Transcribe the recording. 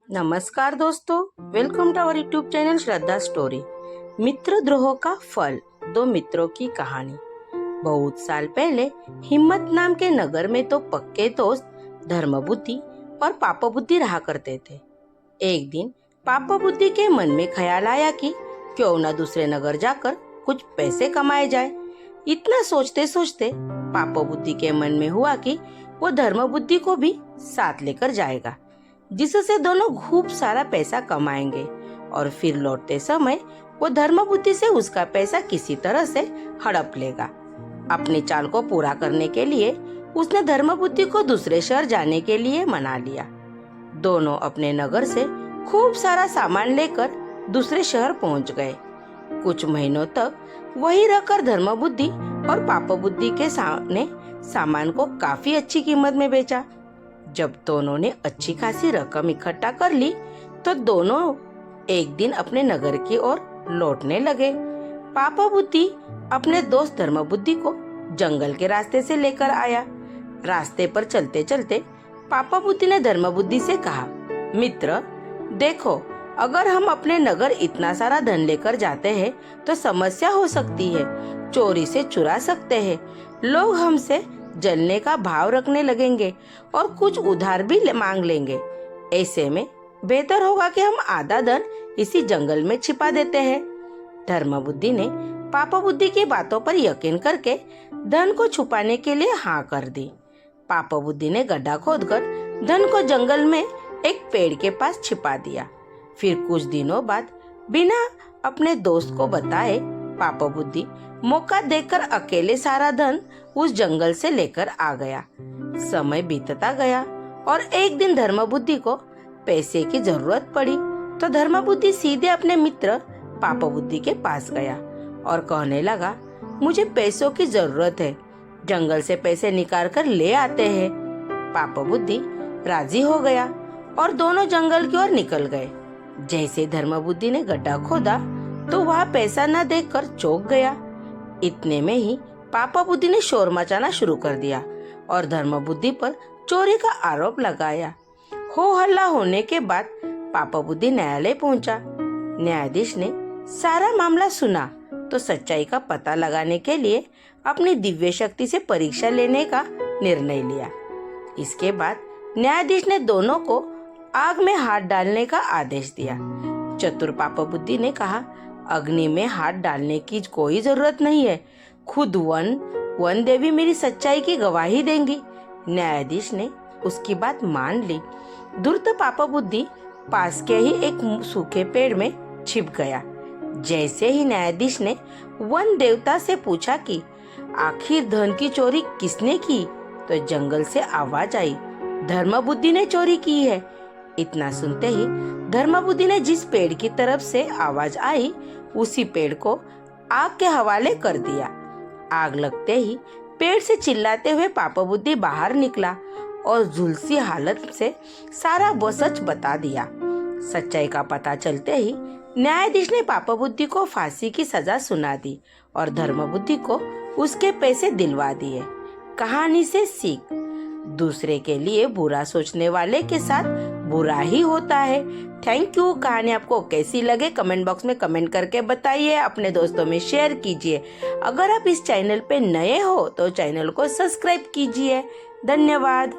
नमस्कार दोस्तों, welcome to our YouTube channel Shraddha story. मित्रद्रोह का फल, दो मित्रों की कहानी। बहुत साल पहले हिम्मत नाम के नगर में तो पक्के दोस्त धर्मबुद्धि और पापबुद्धि रहा करते थे। एक दिन पापबुद्धि के मन में ख्याल आया कि क्यों न दूसरे नगर जाकर कुछ पैसे कमाए जाए। इतना सोचते सोचते पापबुद्धि के मन में हुआ कि वो धर्मबुद्धि को भी साथ लेकर जाएगा, जिससे दोनों खूब सारा पैसा कमाएंगे और फिर लौटते समय वो धर्मबुद्धि से उसका पैसा किसी तरह से हड़प लेगा। अपनी चाल को पूरा करने के लिए उसने धर्मबुद्धि को दूसरे शहर जाने के लिए मना लिया। दोनों अपने नगर से खूब सारा सामान लेकर दूसरे शहर पहुंच गए। कुछ महीनों तक वहीं रहकर धर्मबुद्धि और पापबुद्धि के सामने सामान को काफी अच्छी कीमत में बेचा। जब दोनों ने अच्छी खासी रकम इकट्ठा कर ली तो दोनों एक दिन अपने नगर की ओर लौटने लगे। पापबुद्धि अपने दोस्त धर्मबुद्धि को जंगल के रास्ते से लेकर आया। रास्ते पर चलते चलते पापबुद्धि ने धर्मबुद्धि से कहा, मित्र देखो, अगर हम अपने नगर इतना सारा धन लेकर जाते हैं तो समस्या हो सकती है। चोरी से चुरा सकते हैं, लोग हमसे जलने का भाव रखने लगेंगे और कुछ उधार भी मांग लेंगे। ऐसे में बेहतर होगा कि हम आधा धन इसी जंगल में छिपा देते हैं। धर्मबुद्धि ने पापबुद्धि की बातों पर यकीन करके धन को छुपाने के लिए हाँ कर दी। पापबुद्धि ने गड्ढा खोदकर धन को जंगल में एक पेड़ के पास छिपा दिया। फिर कुछ दिनों बाद बिना अपने दोस्त को बताए पापबुद्धि मौका देखकर अकेले सारा धन उस जंगल से लेकर आ गया। समय बीतता गया और एक दिन धर्मबुद्धि को पैसे की जरूरत पड़ी तो धर्मबुद्धि सीधे अपने मित्र पापबुद्धि के पास गया और कहने लगा, मुझे पैसों की जरूरत है, जंगल से पैसे निकाल कर ले आते हैं। पापबुद्धि राजी हो गया और दोनों जंगल की ओर निकल गए। जैसे धर्मबुद्धि ने गड्ढा खोदा तो वहाँ पैसा न देखकर चौंक गया। इतने में ही पापबुद्धि ने शोर मचाना शुरू कर दिया और धर्मबुद्धि पर चोरी का आरोप लगाया। हो हल्ला होने के बाद पापबुद्धि न्यायालय पहुंचा। न्यायाधीश ने सारा मामला सुना तो सच्चाई का पता लगाने के लिए अपनी दिव्य शक्ति से परीक्षा लेने का निर्णय लिया। इसके बाद न्यायाधीश ने दोनों को आग में हाथ डालने का आदेश दिया। चतुर पापबुद्धि ने कहा, अग्नि में हाथ डालने की कोई जरूरत नहीं है, खुद वन देवी मेरी सच्चाई की गवाही देंगी। न्यायाधीश ने उसकी बात मान ली। धूर्त पापबुद्धि पास के ही एक सूखे पेड़ में छिप गया। जैसे ही न्यायाधीश ने वन देवता से पूछा कि आखिर धन की चोरी किसने की, तो जंगल से आवाज आई, धर्मबुद्धि ने चोरी की है। इतना सुनते ही धर्मबुद्धि ने जिस पेड़ की तरफ से आवाज आई उसी पेड़ को आग के हवाले कर दिया। आग लगते ही पेड़ से चिल्लाते हुए पापबुद्धि बाहर निकला और झुलसी हालत से सारा वो सच बता दिया। सच्चाई का पता चलते ही न्यायाधीश ने पापबुद्धि को फांसी की सजा सुना दी और धर्मबुद्धि को उसके पैसे दिलवा दिए। कहानी से सीख, दूसरे के लिए बुरा सोचने वाले के साथ बुरा ही होता है। Thank you. कहानी आपको कैसी लगे कमेंट बॉक्स में कमेंट करके बताइए, अपने दोस्तों में शेयर कीजिए। अगर आप इस चैनल पे नए हो तो चैनल को सब्सक्राइब कीजिए। धन्यवाद।